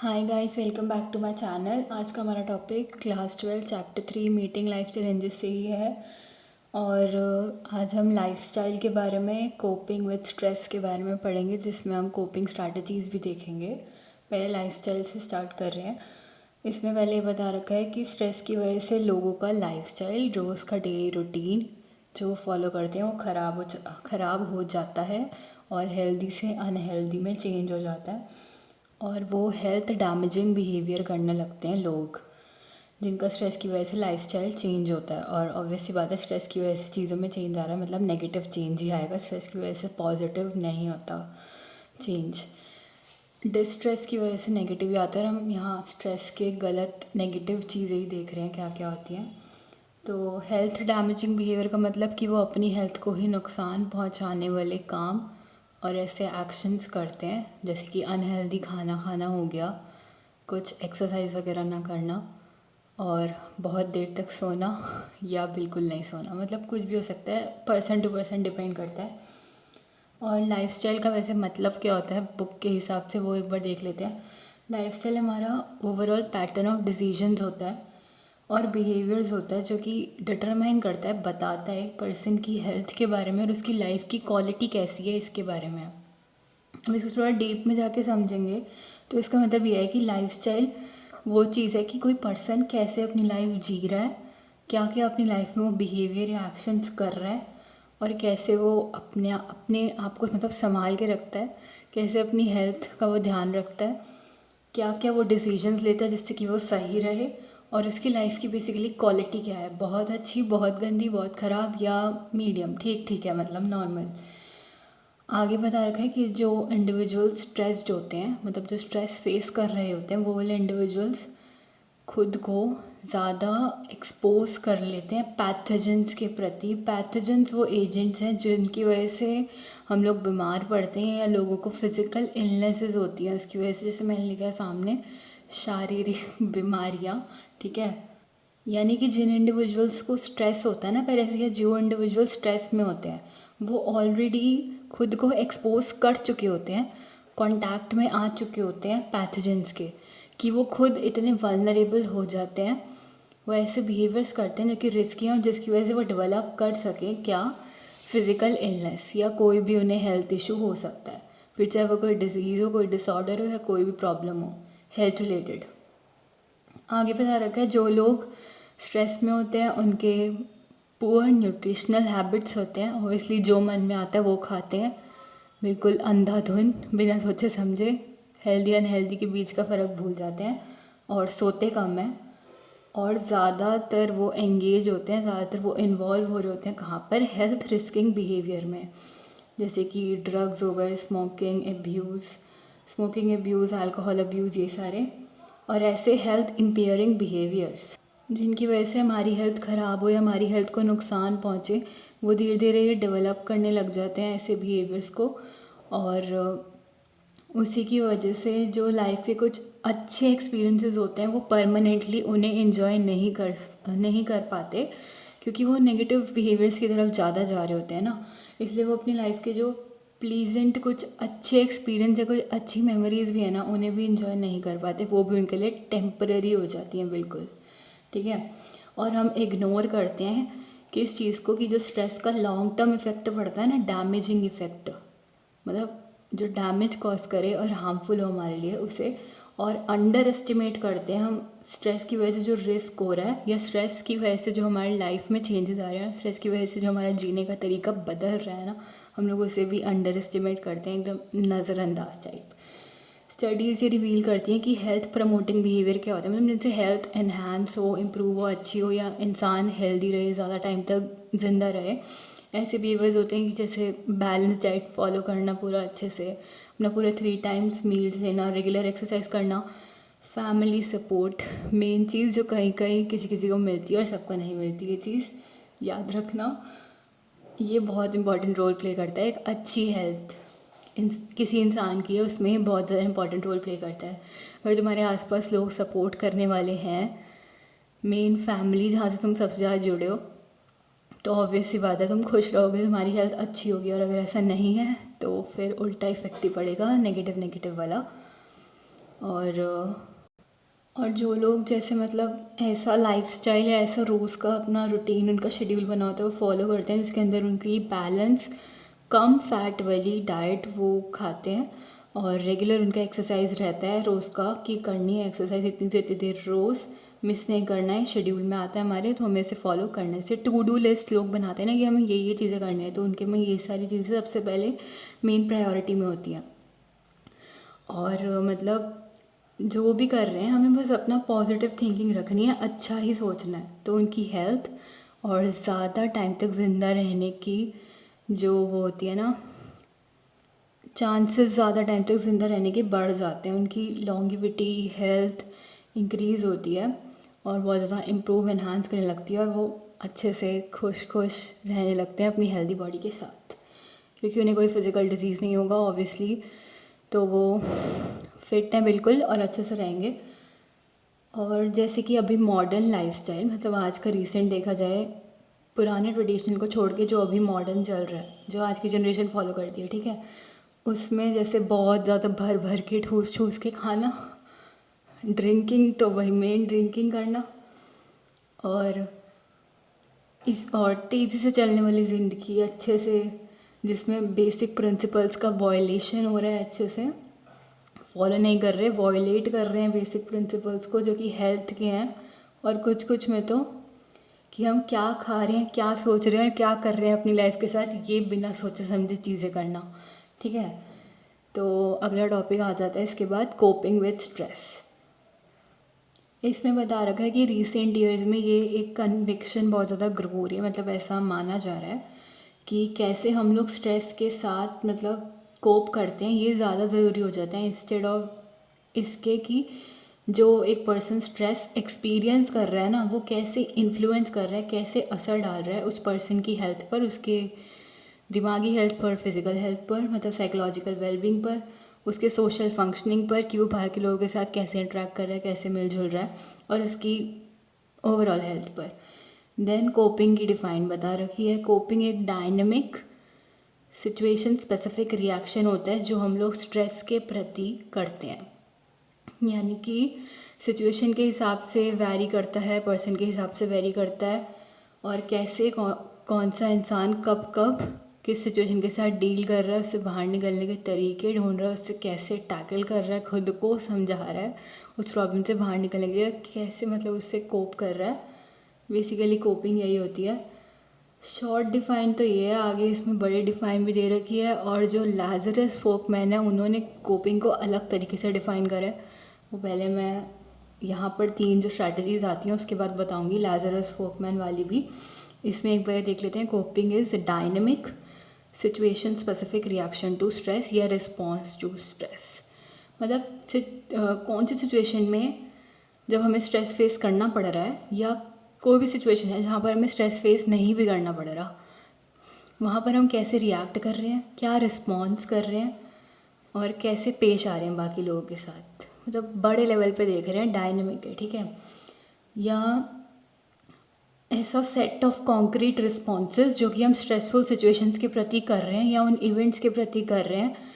Hi guys, welcome back to my channel. आज का हमारा topic class 12 chapter 3 meeting life challenges से ही है। और आज हम लाइफस्टाइल के बारे में, कोपिंग विद स्ट्रेस के बारे में पढ़ेंगे, जिसमें हम कोपिंग स्ट्रैटेजीज़ भी देखेंगे। पहले लाइफस्टाइल से स्टार्ट कर रहे हैं। इसमें पहले ये बता रखा है कि स्ट्रेस की वजह से लोगों का लाइफस्टाइल, रोज़ का डेली रूटीन जो फॉलो करते हैं वो ख़राब हो जाता है और हेल्दी से अनहेल्दी में चेंज हो जाता है। और वो हेल्थ डैमेजिंग बिहेवियर करने लगते हैं लोग, जिनका स्ट्रेस की वजह से लाइफस्टाइल चेंज होता है। और ऑब्वियस सी बात है, स्ट्रेस की वजह से चीज़ों में चेंज आ रहा है मतलब नेगेटिव चेंज ही आएगा। स्ट्रेस की वजह से पॉजिटिव नहीं होता चेंज। डिस्ट्रेस की वजह से नेगेटिव ही आता है। हम यहाँ स्ट्रेस के गलत नेगेटिव चीज़ें ही देख रहे हैं क्या क्या होती हैं। तो हेल्थ डैमेजिंग बिहेवियर का मतलब कि वो अपनी हेल्थ को ही नुकसान पहुँचाने वाले काम और ऐसे एक्शंस करते हैं, जैसे कि अनहेल्दी खाना खाना हो गया, कुछ एक्सरसाइज वगैरह ना करना, और बहुत देर तक सोना या बिल्कुल नहीं सोना। मतलब कुछ भी हो सकता है, पर्सन टू पर्सन डिपेंड करता है। और लाइफस्टाइल का वैसे मतलब क्या होता है बुक के हिसाब से, वो एक बार देख लेते हैं। लाइफस्टाइल हमारा ओवरऑल पैटर्न ऑफ डिसीजंस होता है और बिहेवियर्स होता है, जो कि डिटरमाइन करता है, बताता है एक पर्सन की हेल्थ के बारे में और उसकी लाइफ की क्वालिटी कैसी है इसके बारे में। अब इसको थोड़ा डीप में जाके समझेंगे तो इसका मतलब ये है कि लाइफस्टाइल वो चीज़ है कि कोई पर्सन कैसे अपनी लाइफ जी रहा है, क्या क्या अपनी लाइफ में वो बिहेवियर या एक्शंस कर रहा है, और कैसे वो अपने आप को मतलब संभाल के रखता है, कैसे अपनी हेल्थ का वो ध्यान रखता है, क्या क्या वो डिसीजंस लेता है जिससे कि वो सही रहे, और उसकी लाइफ की बेसिकली क्वालिटी क्या है, बहुत अच्छी, बहुत गंदी, बहुत ख़राब, या मीडियम, ठीक ठीक है, मतलब नॉर्मल। आगे बता रखा है कि जो इंडिविजुअल्स स्ट्रेस्ड होते हैं, मतलब जो स्ट्रेस फेस कर रहे होते हैं, वो वाले इंडिविजुअल्स खुद को ज़्यादा एक्सपोज कर लेते हैं पैथोजेंस के प्रति। पैथोजेंस वो एजेंट्स हैं जिनकी वजह से हम लोग बीमार पड़ते हैं या लोगों को फिज़िकल इलनेसेस होती हैं उसकी वजह से। जैसे मैंने लिखा है सामने, शारीरिक बीमारियाँ, ठीक है। यानी कि जिन इंडिविजुअल्स को स्ट्रेस होता है ना पहले से, या जो इंडिविजुअल स्ट्रेस में होते हैं, वो ऑलरेडी खुद को एक्सपोज कर चुके होते हैं, कांटेक्ट में आ चुके होते हैं पैथोजेंस के, कि वो खुद इतने वल्नरेबल हो जाते हैं। वो ऐसे बिहेवियर्स करते हैं जो कि रिस्की हैं और जिसकी वजह से वो डेवलप कर सकें क्या, फिज़िकल इलनेस, या कोई भी उन्हें हेल्थ इशू हो सकता है, फिर चाहे वो कोई डिजीज़ हो, कोई डिसऑर्डर हो, या कोई भी प्रॉब्लम हो हेल्थ रिलेटेड। आगे बता रखा है जो लोग स्ट्रेस में होते हैं उनके पुअर न्यूट्रिशनल हैबिट्स होते हैं। ओबियसली जो मन में आता है वो खाते हैं, बिल्कुल अंधाधुन, बिना सोचे समझे, हेल्दी अनहेल्दी के बीच का फ़र्क भूल जाते हैं, और सोते कम हैं, और ज़्यादातर वो एंगेज होते हैं, ज़्यादातर वो इन्वॉल्व हो रहे होते हैं कहाँ पर, हेल्थ रिस्किंग बिहेवियर में, जैसे कि ड्रग्स हो गए, स्मोकिंग अब्यूज़, अल्कोहल अब्यूज़, ये सारे। और ऐसे हेल्थ इम्पेयरिंग बिहेवियर्स जिनकी वजह से हमारी हेल्थ ख़राब हो या हमारी हेल्थ को नुकसान पहुँचे, वो धीरे धीरे ये डेवलप करने लग जाते हैं ऐसे बिहेवियर्स को। और उसी की वजह से जो लाइफ के कुछ अच्छे एक्सपीरियंसेस होते हैं वो परमानेंटली उन्हें इन्जॉय नहीं कर पाते, क्योंकि वो नेगेटिव बिहेवियर्स की तरफ ज़्यादा जा रहे होते हैं ना। इसलिए वो अपनी लाइफ के जो प्लीजेंट कुछ अच्छे एक्सपीरियंस या कुछ अच्छी मेमोरीज़ भी है ना, उन्हें भी इन्जॉय नहीं कर पाते, वो भी उनके लिए टेम्पररी हो जाती हैं बिल्कुल, ठीक है। और हम इग्नोर करते हैं कि इस चीज़ को, कि जो स्ट्रेस का लॉन्ग टर्म इफ़ेक्ट पड़ता है ना, डैमेजिंग इफ़ेक्ट, मतलब जो डैमेज कॉज करे और हार्मफुल हो हमारे लिए, उसे, और अंडर एस्टिमेट करते हैं हम स्ट्रेस की वजह से जो रिस्क हो रहा है, या स्ट्रेस की वजह से जो हमारी लाइफ में चेंजेस आ रहे हैं, स्ट्रेस की वजह से जो हमारा जीने का तरीका बदल रहा है ना, हम लोग उसे भी अंडर एस्टिमेट करते हैं, एकदम नज़रअंदाज टाइप। स्टडीज़ ये रिवील करती हैं कि हेल्थ प्रमोटिंग बिहेवियर क्या होता है, मतलब जिनसे हेल्थ एनहांस हो, इम्प्रूव हो, अच्छी हो, या इंसान हेल्दी रहे, ज़्यादा टाइम तक ज़िंदा रहे। ऐसे बिहेवियर्स होते हैं कि जैसे बैलेंस डाइट फॉलो करना पूरा अच्छे से, अपना पूरे 3 टाइम्स मील्स लेना, रेगुलर एक्सरसाइज करना, फैमिली सपोर्ट, मेन चीज़ जो कहीं कहीं किसी किसी को मिलती है और सबको नहीं मिलती, ये चीज़ याद रखना, ये बहुत इंपॉर्टेंट रोल प्ले करता है। एक अच्छी हेल्थ किसी इंसान की है, उसमें बहुत ज़्यादा इंपॉर्टेंट रोल प्ले करता है। अगर तुम्हारे आसपास लोग सपोर्ट करने वाले हैं, मेन फैमिली जहाँ से तुम सबसे ज़्यादा जुड़े हो, तो ऑब्वियस सी बात है तुम खुश रहोगे, तुम्हारी हेल्थ अच्छी होगी। और अगर ऐसा नहीं है तो फिर उल्टा इफेक्ट ही पड़ेगा, नेगेटिव वाला। और जो लोग जैसे मतलब ऐसा लाइफस्टाइल या ऐसा रोज़ का अपना रूटीन उनका शेड्यूल बना होता है वो फॉलो करते हैं, जिसके अंदर उनकी बैलेंस कम फैट वाली डाइट वो खाते हैं, और रेगुलर उनका एक्सरसाइज रहता है रोज़ का कि करनी है एक्सरसाइज इतनी से इतनी देर रोज़, मिस नहीं करना है, शेड्यूल में आता है हमारे, तो हमें इसे फॉलो करना है। जैसे टू डू लिस्ट लोग बनाते हैं ना कि हमें ये चीज़ें करनी है, तो उनके में ये सारी चीज़ें सबसे पहले मेन प्रायोरिटी में होती हैं। और मतलब जो भी कर रहे हैं हमें बस अपना पॉजिटिव थिंकिंग रखनी है, अच्छा ही सोचना है, तो उनकी हेल्थ और ज़्यादा टाइम तक ज़िंदा रहने की जो वो होती है ना, चांसेस ज़्यादा टाइम तक ज़िंदा रहने के बढ़ जाते हैं, उनकी लॉन्गिविटी हेल्थ इंक्रीज़ होती है और बहुत ज़्यादा इम्प्रूव एनहांस करने लगती है, और वो अच्छे से खुश रहने लगते हैं अपनी हेल्दी बॉडी के साथ, क्योंकि उन्हें कोई फिज़िकल डिजीज़ नहीं होगा ऑब्वियसली, तो वो फिट हैं बिल्कुल और अच्छे से रहेंगे। और जैसे कि अभी मॉडर्न लाइफस्टाइल, मतलब आज का रीसेंट देखा जाए, पुराने ट्रेडिशनल को छोड़ के जो अभी मॉडर्न चल रहा है, जो आज की जनरेशन फॉलो करती है, ठीक है, उसमें जैसे बहुत ज़्यादा भर भर के ठूस के खाना, ड्रिंकिंग तो वही मेन ड्रिंकिंग करना, और तेज़ी से चलने वाली ज़िंदगी अच्छे से, जिसमें बेसिक प्रिंसिपल्स का वॉयलेशन हो रहा है, अच्छे से फॉलो नहीं कर रहे, वॉयलेट कर रहे हैं बेसिक प्रिंसिपल्स को जो कि हेल्थ के हैं, और कुछ में तो कि हम क्या खा रहे हैं, क्या सोच रहे हैं और क्या कर रहे हैं अपनी लाइफ के साथ, ये बिना सोचे समझे चीज़ें करना, ठीक है। तो अगला टॉपिक आ जाता है इसके बाद, कोपिंग विद स्ट्रेस। इसमें बता रखा है कि रिसेंट ईयर्स में ये एक कन्विक्शन बहुत ज़्यादा ग्रो हो रही है, मतलब ऐसा माना जा रहा है कि कैसे हम लोग स्ट्रेस के साथ मतलब कोप करते हैं, ये ज़्यादा ज़रूरी हो जाता है इंस्टेड ऑफ इसके कि जो एक पर्सन स्ट्रेस एक्सपीरियंस कर रहा है ना, वो कैसे इन्फ्लुएंस कर रहा है, कैसे असर डाल रहा है उस पर्सन की हेल्थ पर, उसके दिमागी हेल्थ पर, फिज़िकल हेल्थ पर, मतलब साइकोलॉजिकल वेलबींग पर, उसके सोशल फंक्शनिंग पर, कि वो बाहर के लोगों के साथ कैसे इंटरेक्ट कर रहा है, कैसे मिलजुल रहा है, और उसकी ओवरऑल हेल्थ पर। देन कोपिंग की डिफ़ाइन बता रखी है। कोपिंग एक डायनेमिक सिचुएशन स्पेसिफिक रिएक्शन होता है जो हम लोग स्ट्रेस के प्रति करते हैं, यानी कि सिचुएशन के हिसाब से वैरी करता है, पर्सन के हिसाब से वैरी करता है, और कैसे कौन सा इंसान कब कब किस सिचुएशन के साथ डील कर रहा है, उससे बाहर निकलने के तरीके ढूंढ रहा है, उससे कैसे टैकल कर रहा है, खुद को समझा रहा है उस प्रॉब्लम से बाहर निकलने के लिए, कैसे मतलब उससे कोप कर रहा है। बेसिकली कोपिंग यही होती है। शॉर्ट डिफ़ाइन तो ये है, आगे इसमें बड़ी डिफ़ाइन भी दे रखी है, और जो लाजरस फोकमैन है उन्होंने कोपिंग को अलग तरीके से डिफ़ाइन करा है, वो पहले मैं यहाँ पर 3 जो स्ट्रैटेजीज़ आती हैं उसके बाद बताऊँगी, लाजरस फोकमैन वाली भी। इसमें एक बार देख लेते हैं। Coping is dynamic situation specific reaction to stress या रिस्पॉन्स टू स्ट्रेस, मतलब कौन सी सिचुएशन में जब हमें स्ट्रेस फेस करना पड़ रहा है, या कोई भी सिचुएशन है जहाँ पर हमें स्ट्रेस फेस नहीं भी करना पड़ रहा, वहाँ पर हम कैसे रिएक्ट कर रहे हैं, क्या रिस्पॉन्स कर रहे हैं, और कैसे पेश आ रहे हैं बाकी लोगों के साथ, मतलब बड़े लेवल पे देख रहे हैं, डायनेमिक है, ठीक है। या ऐसा सेट ऑफ कॉन्क्रीट रिस्पॉन्सेज जो कि हम स्ट्रेसफुल सिचुएशंस के प्रति कर रहे हैं या उन इवेंट्स के प्रति कर रहे हैं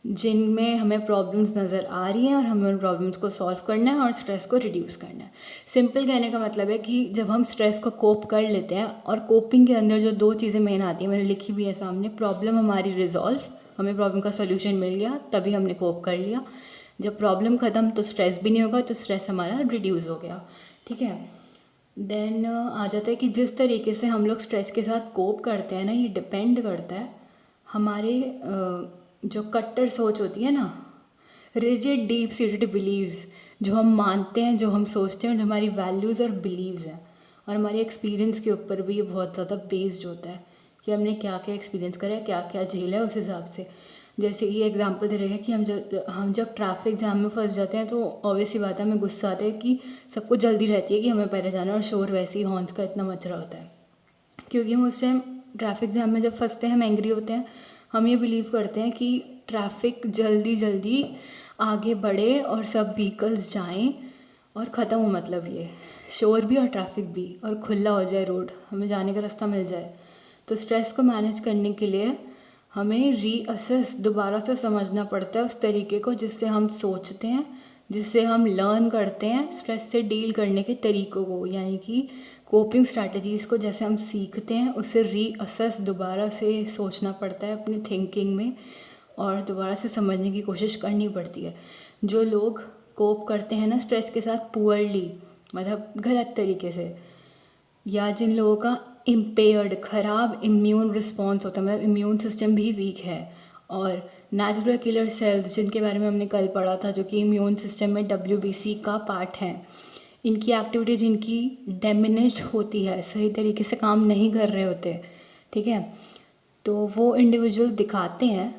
जिनमें हमें प्रॉब्लम्स नज़र आ रही हैं, और हमें उन प्रॉब्लम्स को सॉल्व करना है और स्ट्रेस को रिड्यूस करना है। सिंपल कहने का मतलब है कि जब हम स्ट्रेस को कोप कर लेते हैं, और कोपिंग के अंदर जो 2 चीज़ें मेन आती हैं, मैंने लिखी भी है सामने, प्रॉब्लम हमारी रिजॉल्व, हमें प्रॉब्लम का सोल्यूशन मिल गया तभी हमने कोप कर लिया, जब प्रॉब्लम ख़त्म तो स्ट्रेस भी नहीं होगा, तो स्ट्रेस हमारा रिड्यूस हो गया, ठीक है। देन आ जाता है कि जिस तरीके से हम लोग स्ट्रेस के साथ कोप करते हैं ना, ये डिपेंड करता है हमारे जो कट्टर सोच होती है ना, रिजिड डीप सीटेड बिलीव्स, जो हम मानते हैं, जो हम सोचते हैं, और जो हमारी वैल्यूज़ और बिलीव्स हैं, और हमारे एक्सपीरियंस के ऊपर भी ये बहुत ज़्यादा बेस्ड होता है कि हमने क्या क्या एक्सपीरियंस करा है, क्या क्या झेला है, उस हिसाब से। जैसे कि एग्जांपल दे रहे हैं कि हम जब ट्रैफिक जाम में फंस जाते हैं तो ऑब्वियस सी बात है, हमें गुस्सा आता है कि सबको जल्दी रहती है कि हमें पहले जाना, और शोर वैसे ही हॉर्न्स का इतना मच रहा होता है, क्योंकि हम उस टाइम ट्रैफिक जाम में जब फंसते हैं, हम एंग्री होते हैं, हम ये बिलीव करते हैं कि ट्रैफिक जल्दी जल्दी आगे बढ़े और सब व्हीकल्स जाएं और ख़त्म हो, मतलब ये शोर भी और ट्रैफिक भी, और खुला हो जाए रोड, हमें जाने का रास्ता मिल जाए। तो स्ट्रेस को मैनेज करने के लिए हमें रीअसेस, दोबारा से समझना पड़ता है उस तरीके को जिससे हम सोचते हैं, जिससे हम लर्न करते हैं स्ट्रेस से डील करने के तरीक़ों को, यानी कि कोपिंग स्ट्रैटेजीज़ को जैसे हम सीखते हैं उससे रीअसेस दोबारा से सोचना पड़ता है अपनी थिंकिंग में और दोबारा से समझने की कोशिश करनी पड़ती है। जो लोग कोप करते हैं ना स्ट्रेस के साथ पुअरली, मतलब गलत तरीके से, या जिन लोगों का इम्पेयर्ड ख़राब इम्यून रिस्पॉन्स होता है, मतलब इम्यून सिस्टम भी वीक है, और नेचुरल किलर सेल्स जिनके बारे में हमने कल पढ़ा था जो कि इम्यून सिस्टम में WBC का पार्ट है, इनकी एक्टिविटीज़ इनकी डिमिनिश्ड होती है, सही तरीके से काम नहीं कर रहे होते, ठीक है। तो वो इंडिविजुअल दिखाते हैं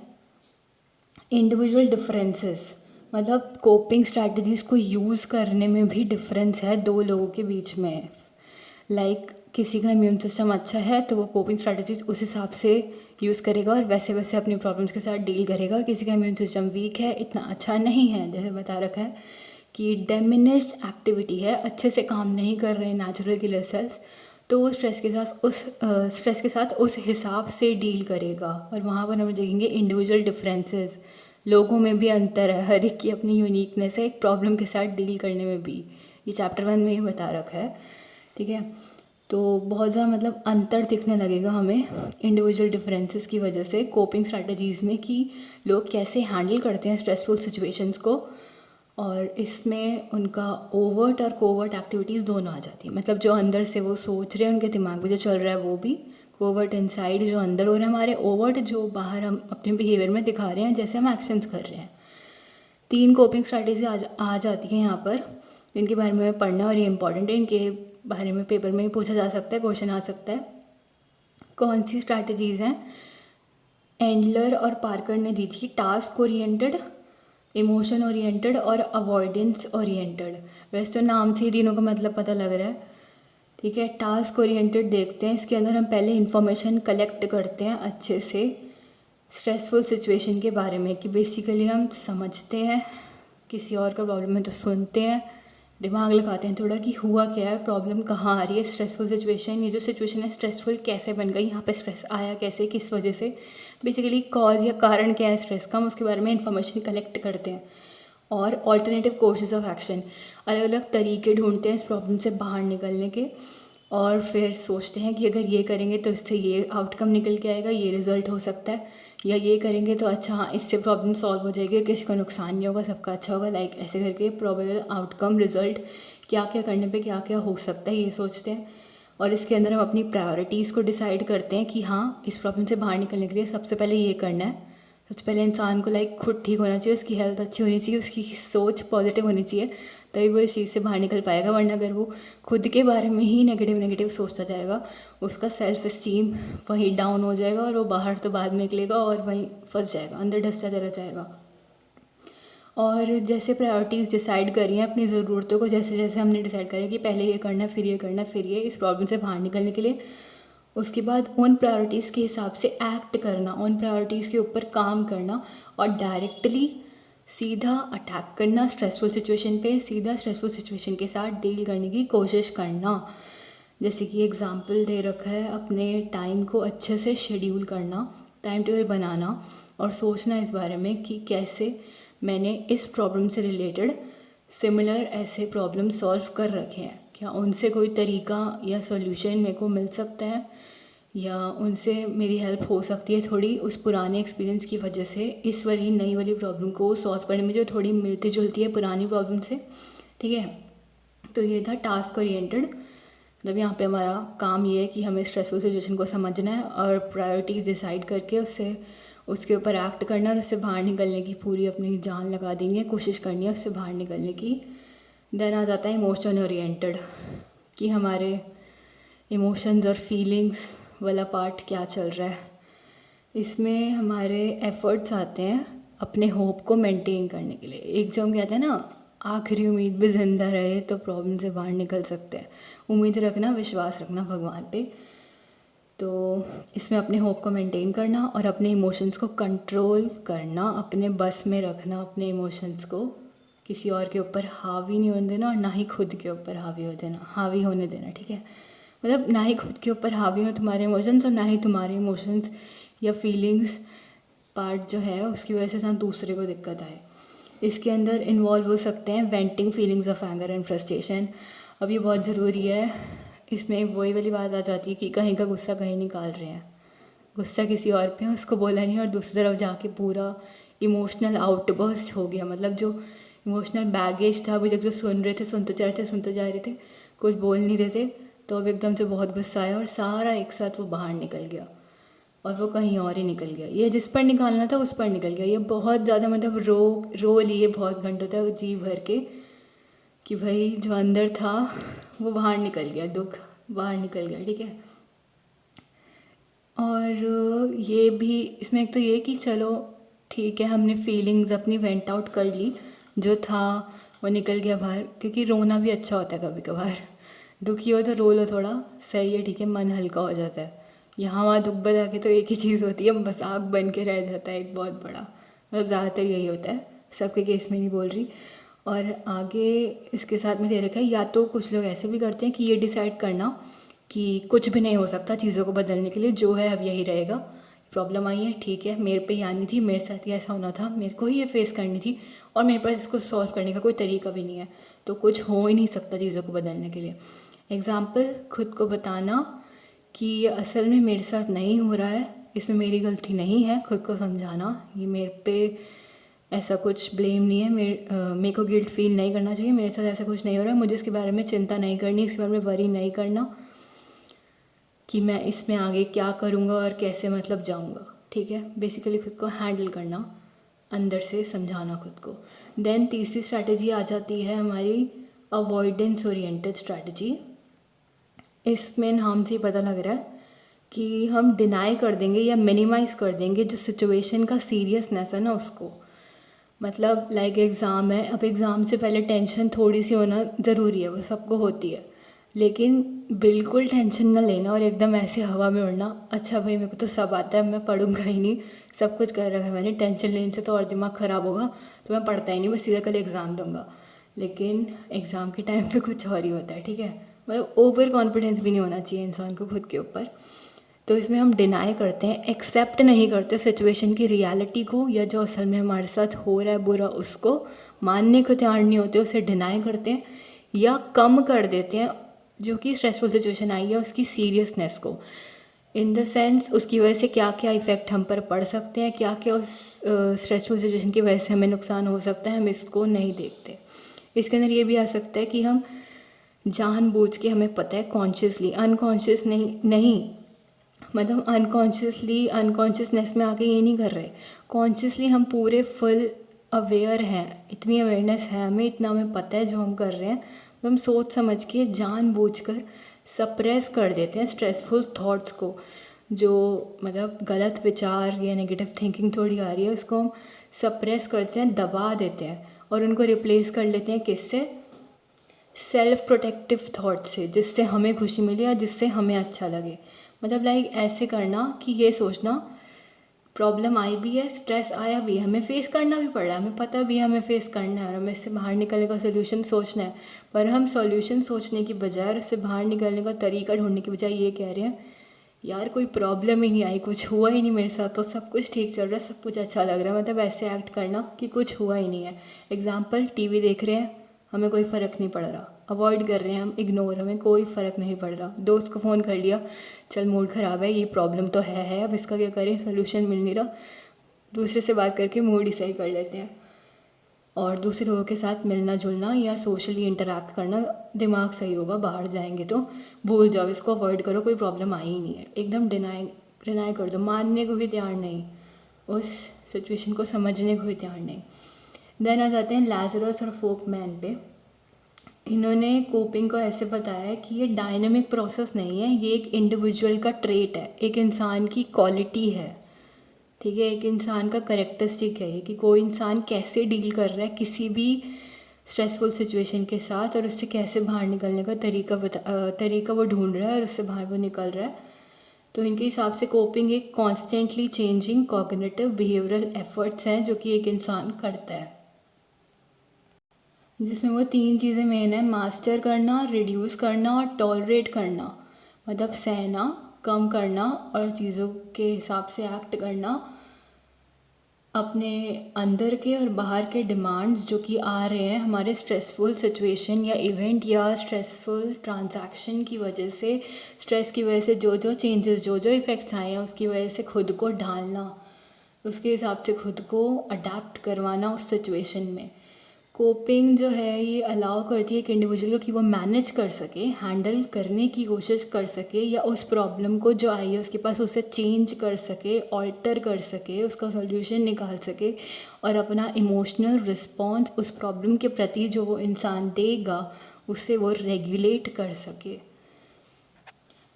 इंडिविजुअल डिफरेंसेस, मतलब कोपिंग स्ट्रैटेजीज़ को यूज़ करने में भी डिफरेंस है दो लोगों के बीच में। लाइक किसी का इम्यून सिस्टम अच्छा है तो वो कोपिंग स्ट्रैटेजीज उस हिसाब से यूज़ करेगा और वैसे वैसे अपनी प्रॉब्लम्स के साथ डील करेगा। किसी का इम्यून सिस्टम वीक है, इतना अच्छा नहीं है, जैसे बता रखा है कि डिमिनिश्ड एक्टिविटी है, अच्छे से काम नहीं कर रहे नेचुरल किलर सेल्स, तो वो स्ट्रेस के साथ उस हिसाब से डील करेगा। और वहाँ पर हम देखेंगे इंडिविजुअल डिफरेंसेस, लोगों में भी अंतर है, हर एक की अपनी यूनिकनेस है एक प्रॉब्लम के साथ डील करने में भी। ये चैप्टर 1 में ही बता रखा है, ठीक है। तो बहुत ज़्यादा मतलब अंतर दिखने लगेगा हमें इंडिविजुअल डिफरेंसेस की वजह से कोपिंग स्ट्रैटेजीज़ में कि लोग कैसे हैंडल करते हैं स्ट्रेसफुल सिचुएशंस को, और इसमें उनका ओवर्ट और कोवर्ट एक्टिविटीज़ दोनों आ जाती हैं। मतलब जो अंदर से वो सोच रहे हैं, उनके दिमाग में जो चल रहा है वो भी, कोवर्ट इनसाइड जो अंदर हो रहा है हमारे, ओवर्ट जो बाहर हम अपने बिहेवियर में दिखा रहे हैं जैसे हम एक्शंस कर रहे हैं। 3 कोपिंग स्ट्रैटेजी आ जाती हैं यहाँ पर, जिनके बारे में पढ़ना, और ये इंपॉर्टेंट है, इनके बारे में पेपर में ही पूछा जा सकता है, क्वेश्चन आ सकता है। कौन सी स्ट्रैटेजीज़ हैं? एंडलर और पार्कर ने दी थी टास्क ओरिएंटेड, इमोशन ओरिएंटेड और अवॉइडेंस ओरिएंटेड। वैसे तो नाम से ही तीनों का मतलब पता लग रहा है, ठीक है। टास्क ओरिएंटेड देखते हैं, इसके अंदर हम पहले इन्फॉर्मेशन कलेक्ट करते हैं अच्छे से स्ट्रेसफुल सिचुएशन के बारे में, कि बेसिकली हम समझते हैं किसी और का प्रॉब्लम है तो सुनते हैं, दिमाग लगाते हैं थोड़ा कि हुआ क्या है, प्रॉब्लम कहाँ आ रही है, स्ट्रेसफुल सिचुएशन, ये जो सिचुएशन है स्ट्रेसफुल कैसे बन गई, यहाँ पे स्ट्रेस आया कैसे, किस वजह से, बेसिकली कॉज या कारण क्या है स्ट्रेस का, हम उसके बारे में इंफॉर्मेशन कलेक्ट करते हैं। और ऑल्टरनेटिव कोर्सेज ऑफ एक्शन, अलग अलग तरीके ढूंढते हैं इस प्रॉब्लम से बाहर निकलने के, और फिर सोचते हैं कि अगर ये करेंगे तो इससे ये आउटकम निकल के आएगा, ये रिज़ल्ट हो सकता है, या ये करेंगे तो अच्छा हाँ इससे प्रॉब्लम सॉल्व हो जाएगी, किसी को नुकसान नहीं होगा, सबका अच्छा होगा, लाइक ऐसे करके प्रोबेबल आउटकम रिज़ल्ट क्या क्या करने पे क्या क्या हो सकता है ये सोचते हैं। और इसके अंदर हम अपनी प्रायोरिटीज़ को डिसाइड करते हैं कि हाँ इस प्रॉब्लम से बाहर निकलने के लिए सबसे पहले ये करना है। सबसे पहले इंसान को लाइक खुद ठीक होना चाहिए, उसकी हेल्थ अच्छी होनी चाहिए, उसकी सोच पॉजिटिव होनी चाहिए, तभी वो इस चीज़ से बाहर निकल पाएगा। वरना अगर वो खुद के बारे में ही नेगेटिव सोचता जाएगा, उसका सेल्फ इस्टीम वहीं डाउन हो जाएगा और वो बाहर तो बाद में निकलेगा और वहीं फंस जाएगा, अंदर ढसता चला जाएगा। और जैसे प्रायोरिटीज़ डिसाइड करी हैं अपनी ज़रूरतों को, जैसे जैसे हमने डिसाइड करा कि पहले ये करना, फिर ये करना, फिर ये, इस प्रॉब्लम से बाहर निकलने के लिए, उसके बाद उन प्रायोरिटीज़ के हिसाब से एक्ट करना, उन प्रायोरिटीज़ के ऊपर काम करना, और डायरेक्टली सीधा अटैक करना स्ट्रेसफुल सिचुएशन पे, सीधा स्ट्रेसफुल सिचुएशन के साथ डील करने की कोशिश करना। जैसे कि एग्जांपल दे रखा है, अपने टाइम को अच्छे से शेड्यूल करना, टाइम टेबल बनाना और सोचना इस बारे में कि कैसे मैंने इस प्रॉब्लम से रिलेटेड सिमिलर ऐसे प्रॉब्लम सॉल्व कर रखे हैं, क्या उनसे कोई तरीका या सॉल्यूशन मेरे को मिल सकता है, या उनसे मेरी हेल्प हो सकती है थोड़ी उस पुराने एक्सपीरियंस की वजह से इस वाली नई वाली प्रॉब्लम को सॉल्व करने में जो थोड़ी मिलती जुलती है पुरानी प्रॉब्लम से, ठीक है। तो ये था टास्क ओरिएंटेड, मतलब यहाँ पे हमारा काम ये है कि हमें स्ट्रेसफुल सिचुएशन को समझना है और प्रायोरिटीज़ डिसाइड करके उसके ऊपर एक्ट करना और उससे बाहर निकलने की पूरी अपनी जान लगा देंगे, कोशिश करनी है उससे बाहर निकलने की। देन आ जाता है इमोशन ओरिएंटेड, कि हमारे इमोशंस और फीलिंग्स वाला पार्ट क्या चल रहा है। इसमें हमारे एफ़र्ट्स आते हैं अपने होप को मेंटेन करने के लिए। एक जो हम कहते हैं ना, आखिरी उम्मीद भी ज़िंदा रहे तो प्रॉब्लम से बाहर निकल सकते हैं। उम्मीद रखना, विश्वास रखना भगवान पे। तो इसमें अपने होप को मेंटेन करना और अपने इमोशंस को कंट्रोल करना, अपने बस में रखना अपने इमोशंस को, किसी और के ऊपर हावी नहीं होने देना और ना ही खुद के ऊपर हावी होने देना, ठीक है। मतलब ना ही खुद के ऊपर हावी हो तुम्हारे इमोशंस और ना ही तुम्हारे इमोशंस या फीलिंग्स पार्ट जो है उसकी वजह से ना दूसरे को दिक्कत आए। इसके अंदर इन्वॉल्व हो सकते हैं venting feelings of anger and frustration. अब ये बहुत ज़रूरी है, इसमें वही वाली बात आ जाती है कि कहीं का गुस्सा कहीं निकाल रहे हैं, गुस्सा किसी और पे है, उसको बोला नहीं और दूसरी तरफ जाके पूरा इमोशनल आउटबर्स्ट हो गया। मतलब जो इमोशनल बैगेज था अभी तक जो सुन रहे थे, सुनते जा रहे थे, कुछ बोल नहीं रहे थे, तो अब एकदम से बहुत गुस्सा आया और सारा एक साथ वो बाहर निकल गया और वो कहीं और ही निकल गया। ये जिस पर निकालना था उस पर निकल गया। ये बहुत ज़्यादा मतलब रो लिए बहुत घंटों तक जी भर के कि भाई जो अंदर था वो बाहर निकल गया, दुख बाहर निकल गया, ठीक है। और ये भी इसमें एक तो ये कि चलो ठीक है, हमने फीलिंग्स अपनी वेंट आउट कर ली, जो था वो निकल गया बाहर, क्योंकि रोना भी अच्छा होता है कभी कभार। दुखी हो तो रो लो थोड़ा, सही है, ठीक है, मन हल्का हो जाता है। यहाँ वहाँ दुख बता के तो एक ही चीज़ होती है, मजाक बन के रह जाता है एक बहुत बड़ा, मतलब ज़्यादातर यही होता है, सबके केस में नहीं बोल रही। और आगे इसके साथ में दे रखा है, या तो कुछ लोग ऐसे भी करते हैं कि ये डिसाइड करना कि कुछ भी नहीं हो सकता चीज़ों को बदलने के लिए, जो है अब यही रहेगा, प्रॉब्लम आई है, ठीक है, मेरे पे ही आनी थी, मेरे साथ ही ऐसा होना था, मेरे को ही ये फेस करनी थी और मेरे पास इसको सॉल्व करने का कोई तरीका भी नहीं है, तो कुछ हो ही नहीं सकता चीज़ों को बदलने के लिए। एग्ज़ाम्पल, खुद को बताना कि ये असल में मेरे साथ नहीं हो रहा है, इसमें मेरी गलती नहीं है, खुद को समझाना ये मेरे पे ऐसा कुछ ब्लेम नहीं है, मेरे को गिल्ट फील नहीं करना चाहिए, मेरे साथ ऐसा कुछ नहीं हो रहा है, मुझे इसके बारे में चिंता नहीं करनी, इसके बारे में वरी नहीं करना कि मैं इसमें आगे क्या करूँगा और कैसे मतलब जाऊँगा, ठीक है। बेसिकली खुद को हैंडल करना, अंदर से समझाना खुद को। देन तीसरी स्ट्रैटेजी आ जाती है हमारी अवॉइडेंस ओरिएंटेड स्ट्रैटेजी। इसमें नाम से ही पता लग रहा है कि हम डिनाई कर देंगे या मिनिमाइज़ कर देंगे जो सिचुएशन का सीरियसनेस है ना उसको। मतलब लाइक एग्ज़ाम है, अब एग्ज़ाम से पहले टेंशन थोड़ी सी होना ज़रूरी है, वो सबको होती है, लेकिन बिल्कुल टेंशन ना लेना और एकदम ऐसे हवा में उड़ना, अच्छा भाई मेरे को तो सब आता है, मैं पढ़ूंगा ही नहीं, सब कुछ कर रखा है मैंने, टेंशन लेने से तो और दिमाग ख़राब होगा, तो मैं पढ़ता ही नहीं, बस सीधा कल एग्ज़ाम दूंगा। लेकिन एग्ज़ाम के टाइम पे कुछ और ही होता है, ठीक है। मतलब ओवर कॉन्फिडेंस भी नहीं होना चाहिए इंसान को खुद के ऊपर। तो इसमें हम डिनाई करते हैं, एक्सेप्ट नहीं करते सिचुएशन की रियलिटी को, या जो असल में हमारे साथ हो रहा है बुरा उसको मानने को तैयार नहीं होते, उसे डिनाई करते हैं या कम कर देते हैं जो कि स्ट्रेसफुल सिचुएशन आई है उसकी सीरियसनेस को, इन द सेंस उसकी वजह से क्या क्या इफ़ेक्ट हम पर पड़ सकते हैं, क्या क्या उस स्ट्रेसफुल सिचुएशन की वजह से हमें नुकसान हो सकता है, हम इसको नहीं देखते। इसके अंदर ये भी आ सकता है कि हम जानबूझ के, हमें पता है कॉन्शियसली, अनकॉन्शियस नहीं, मतलब अनकॉन्शियसनेस में आके ये नहीं कर रहे, कॉन्शियसली हम पूरे फुल अवेयर हैं, इतनी अवेयरनेस है हमें, इतना हमें पता है जो हम कर रहे हैं, तो हम सोच समझ के जानबूझकर सप्रेस कर देते हैं स्ट्रेसफुल थॉट्स को, जो मतलब गलत विचार या नेगेटिव थिंकिंग थोड़ी आ रही है उसको हम सप्रेस करते हैं, दबा देते हैं और उनको रिप्लेस कर लेते हैं किससे, सेल्फ प्रोटेक्टिव थॉट से, जिससे हमें खुशी मिले या जिससे हमें अच्छा लगे। मतलब लाइक ऐसे करना कि ये सोचना प्रॉब्लम आई भी है, स्ट्रेस आया भी है, हमें फेस करना भी पड़ रहा है, हमें पता भी है हमें फेस करना है और हमें इससे बाहर निकलने का सोल्यूशन सोचना है, पर हम सोल्यूशन सोचने की बजाय और इससे बाहर निकलने का तरीका ढूंढने की बजाय ये कह रहे हैं यार कोई प्रॉब्लम ही नहीं आई, कुछ हुआ ही नहीं मेरे साथ, तो सब कुछ ठीक चल रहा है, सब कुछ अच्छा लग रहा है, मतलब ऐसे एक्ट करना कि कुछ हुआ ही नहीं है। एग्जाम्पल, टीवी देख रहे हैं, हमें कोई फ़र्क नहीं पड़ रहा, अवॉइड कर रहे हैं हम, इग्नोर, हमें कोई फ़र्क नहीं पड़ रहा, दोस्त को फ़ोन कर लिया, चल मूड ख़राब है, ये प्रॉब्लम तो है, अब इसका क्या करें, सोल्यूशन मिल नहीं रहा, दूसरे से बात करके मूड ही सही कर लेते हैं। और दूसरे लोगों के साथ मिलना जुलना या सोशली इंटरेक्ट करना, दिमाग सही होगा, बाहर जाएंगे तो भूल जाओ, इसको अवॉइड करो, कोई प्रॉब्लम आई ही नहीं है, एकदम डिनाई कर दो, मानने को भी तैयार नहीं, उस सिचुएशन को समझने को भी तैयार नहीं। देन आ जाते हैं लाजरस और फोकमैन पे। इन्होंने कोपिंग को ऐसे बताया है कि ये डायनेमिक प्रोसेस नहीं है, ये एक इंडिविजुअल का ट्रेट है, एक इंसान की क्वालिटी है, ठीक है, एक इंसान का करेक्टरिस्टिक है ये, कि कोई इंसान कैसे डील कर रहा है किसी भी स्ट्रेसफुल सिचुएशन के साथ और उससे कैसे बाहर निकलने का तरीका वो ढूंढ रहा है और उससे बाहर वो निकल रहा है। तो इनके हिसाब से कोपिंग एक constantly changing cognitive behavioural efforts हैं जो कि एक इंसान करता है, जिसमें वो 3 चीज़ें मेन है, मास्टर करना, रिड्यूस करना और टॉलरेट करना, मतलब सहना, कम करना और चीज़ों के हिसाब से एक्ट करना, अपने अंदर के और बाहर के डिमांड्स जो कि आ रहे हैं हमारे स्ट्रेसफुल सिचुएशन या इवेंट या स्ट्रेसफुल ट्रांजैक्शन की वजह से, स्ट्रेस की वजह से जो जो चेंजेस, जो जो इफ़ेक्ट्स आए हैं उसकी वजह से खुद को ढालना, उसके हिसाब से खुद को अडेप्ट करवाना उस सिचुएशन में। कोपिंग जो है ये अलाउ करती है एक इंडिविजुअल को कि वो मैनेज कर सके, हैंडल करने की कोशिश कर सके, या उस प्रॉब्लम को जो आई है उसके पास उसे चेंज कर सके, ऑल्टर कर सके, उसका सॉल्यूशन निकाल सके, और अपना इमोशनल रिस्पॉन्स उस प्रॉब्लम के प्रति जो वो इंसान देगा उससे वो रेगुलेट कर सके,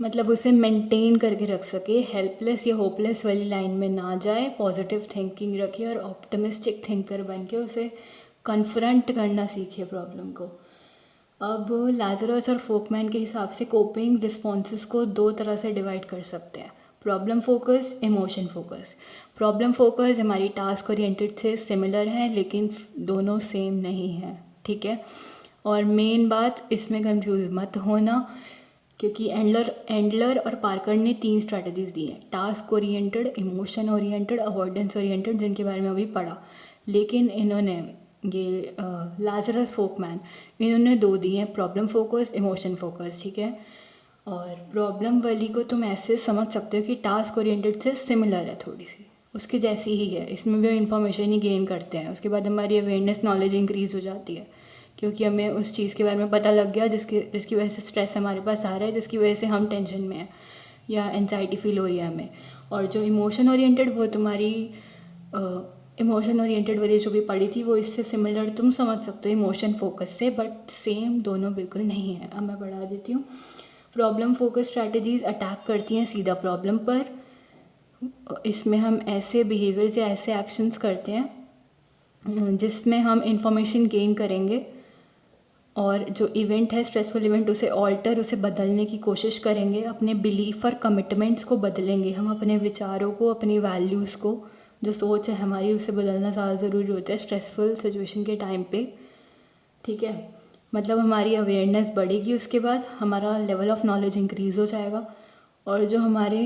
मतलब उसे मेंटेन करके रख सके, हेल्पलेस या होपलेस वाली लाइन में ना जाए, पॉजिटिव थिंकिंग रखे और ऑप्टिमिस्टिक थिंकर बन के उसे कन्फ्रंट करना सीखे प्रॉब्लम को। अब लाजरस और फोकमैन के हिसाब से कोपिंग रिस्पॉन्सेस को दो तरह से डिवाइड कर सकते हैं, problem focus, emotion focus. Problem focus हमारी टास्क ओरिएंटेड से सिमिलर है लेकिन दोनों सेम नहीं है, ठीक है। और मेन बात इसमें कंफ्यूज मत होना, क्योंकि एंडलर और पार्कर ने 3 स्ट्रैटेजीज दी हैं, task oriented, emotion oriented, avoidance oriented, जिनके बारे में अभी पढ़ा। लेकिन इन्होंने ये लाजरस फोकमैन इन्होंने 2 दी हैं, प्रॉब्लम फोकस, इमोशन फोकस, ठीक है। और प्रॉब्लम वाली को तुम ऐसे समझ सकते हो कि टास्क ओरिएंटेड से सिमिलर है, थोड़ी सी उसके जैसी ही है, इसमें भी इंफॉर्मेशन ही गेन करते हैं, उसके बाद हमारी अवेयरनेस, नॉलेज इंक्रीज़ हो जाती है, क्योंकि हमें उस चीज़ के बारे में पता लग गया जिसकी वजह से स्ट्रेस हमारे पास आ रहा है, जिसकी वजह से हम टेंशन में हैं या एंजाइटी फील हो रही है हमें। और जो इमोशन ओरिएंटेड वो तुम्हारी इमोशन ओरिएंटेड वाली जो भी पढ़ी थी वो इससे सिमिलर तुम समझ सकते हो इमोशन फोकस से, बट सेम दोनों बिल्कुल नहीं है। अब मैं बढ़ा देती हूँ। प्रॉब्लम फोकस स्ट्रैटेजीज अटैक करती हैं सीधा प्रॉब्लम पर, इसमें हम ऐसे बिहेवियर्स या ऐसे एक्शंस करते हैं जिसमें हम इंफॉर्मेशन गेन करेंगे और जो इवेंट है स्ट्रेसफुल इवेंट उसे ऑल्टर, उसे बदलने की कोशिश करेंगे, अपने बिलीफ और कमिटमेंट्स को बदलेंगे, हम अपने विचारों को, अपनी वैल्यूज़ को, जो सोच है हमारी उसे बदलना ज़्यादा ज़रूरी होता है स्ट्रेसफुल सिचुएशन के टाइम पे, ठीक है। मतलब हमारी अवेयरनेस बढ़ेगी, उसके बाद हमारा लेवल ऑफ नॉलेज इंक्रीज़ हो जाएगा, और जो हमारे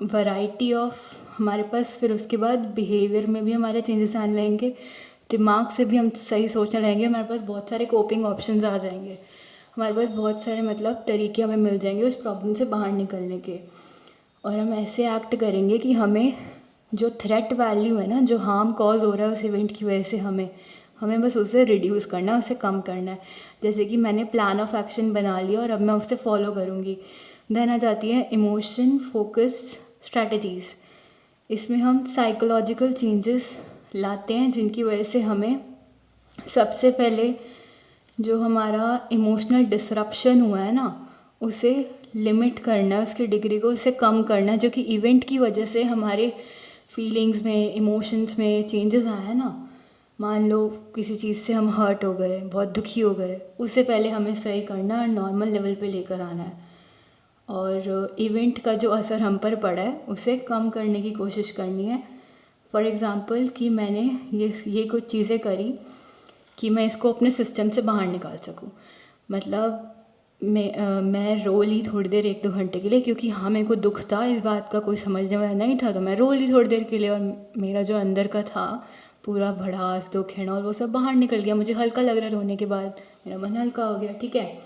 वैरायटी ऑफ हमारे पास फिर उसके बाद बिहेवियर में भी हमारे चेंजेस आने लगेंगे, दिमाग से भी हम सही सोचने लगेंगे, हमारे पास बहुत सारे कोपिंग ऑप्शंस आ जाएंगे, हमारे पास बहुत सारे मतलब तरीके हमें मिल जाएंगे उस प्रॉब्लम से बाहर निकलने के, और हम ऐसे एक्ट करेंगे कि हमें जो थ्रेट वैल्यू है ना, जो हार्म कॉज हो रहा है उस इवेंट की वजह से हमें बस उसे रिड्यूस करना है, उसे कम करना है। जैसे कि मैंने प्लान ऑफ एक्शन बना लिया और अब मैं उसे फॉलो करूँगी। देन आ जाती है इमोशन फोकस्ड स्ट्रैटेजीज़, इसमें हम साइकोलॉजिकल चेंजेस लाते हैं जिनकी वजह से हमें सबसे पहले जो हमारा इमोशनल डिसरप्शन हुआ है ना उसे लिमिट करना है, उसकी डिग्री को उसे कम करना है, जो कि इवेंट की वजह से हमारे फीलिंग्स में, इमोशंस में चेंजेस आए हैं ना। मान लो किसी चीज़ से हम हर्ट हो गए, बहुत दुखी हो गए, उससे पहले हमें सही करना और नॉर्मल लेवल पे लेकर आना है, और इवेंट का जो असर हम पर पड़ा है उसे कम करने की कोशिश करनी है। फॉर एग्ज़ाम्पल कि मैंने ये कुछ चीज़ें करी कि मैं इसको अपने सिस्टम से बाहर निकाल सकूं, मतलब मैं रो ली थोड़ी देर 1-2 घंटे के लिए, क्योंकि हाँ मेरे को दुख था, इस बात का कोई समझने वाला नहीं था, तो मैं रो ली थोड़ी देर के लिए, और मेरा जो अंदर का था पूरा भड़ास, दुख है ना, और वो सब बाहर निकल गया, मुझे हल्का लग रहा है रोने के बाद, मेरा मन हल्का हो गया, ठीक है।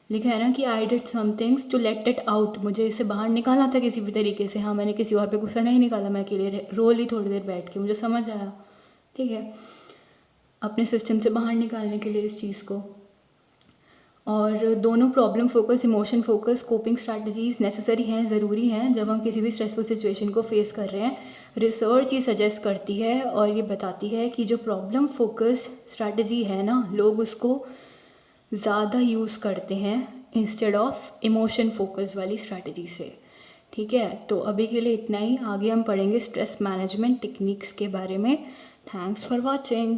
लिखा है ना कि I did some things to let it out, मुझे इसे बाहर निकालना था किसी भी तरीके से। हाँ, मैंने किसी और पे गुस्सा नहीं निकाला, मैं अकेले रो ली थोड़ी देर बैठ के, मुझे समझ आया, ठीक है, अपने सिस्टम से बाहर निकालने के लिए इस चीज़ को। और दोनों problem focus, emotion focus coping strategies necessary हैं, ज़रूरी हैं जब हम किसी भी स्ट्रेसफुल सिचुएशन को फेस कर रहे हैं। रिसर्च ये सजेस्ट करती है और ये बताती है कि जो प्रॉब्लम फोकस स्ट्रैटेजी है ना, लोग उसको ज़्यादा यूज़ करते हैं इंस्टेड ऑफ इमोशन फोकस वाली स्ट्रैटेजी से, ठीक है। तो अभी के लिए इतना ही, आगे हम पढ़ेंगे स्ट्रेस मैनेजमेंट टेक्निक्स के बारे में। Thanks for watching.